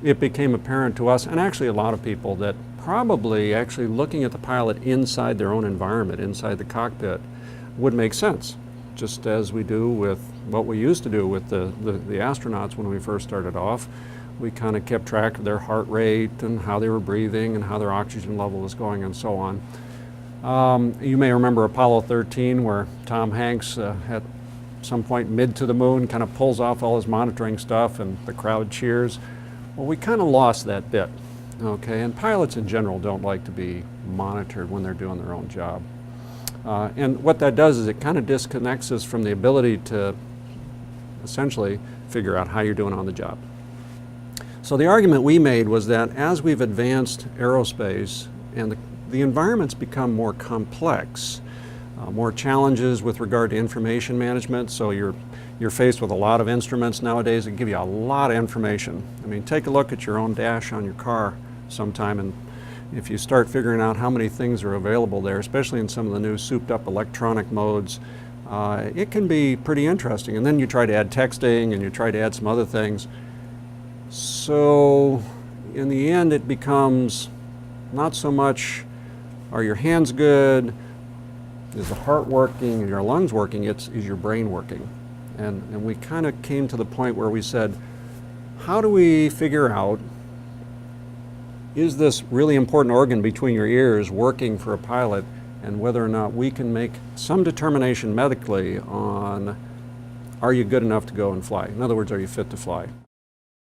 It became apparent to us, and actually a lot of people, that probably actually looking at the pilot inside their own environment, inside the cockpit, would make sense, just as we do with what we used to do with the astronauts when we first started off. We kind of kept track of their heart rate and how they were breathing and how their oxygen level was going and so on. You may remember Apollo 13, where Tom Hanks at some point mid to the moon kind of pulls off all his monitoring stuff and the crowd cheers. Well, we kind of lost that bit, okay? And pilots in general don't like to be monitored when they're doing their own job. And what that does is it kind of disconnects us from the ability to essentially figure out how you're doing on the job. So the argument we made was that as we've advanced aerospace and the environments become more complex, more challenges with regard to information management, so you're faced with a lot of instruments nowadays that give you a lot of information. I mean, take a look at your own dash on your car sometime, and if you start figuring out how many things are available there, especially in some of the new souped up electronic modes, it can be pretty interesting. And then you try to add texting and you try to add some other things. So in the end it becomes not so much are your hands good, is the heart working, and your lungs working, is your brain working. And we kind of came to the point where we said, how do we figure out, is this really important organ between your ears working for a pilot, and whether or not we can make some determination medically on, are you good enough to go and fly? In other words, are you fit to fly?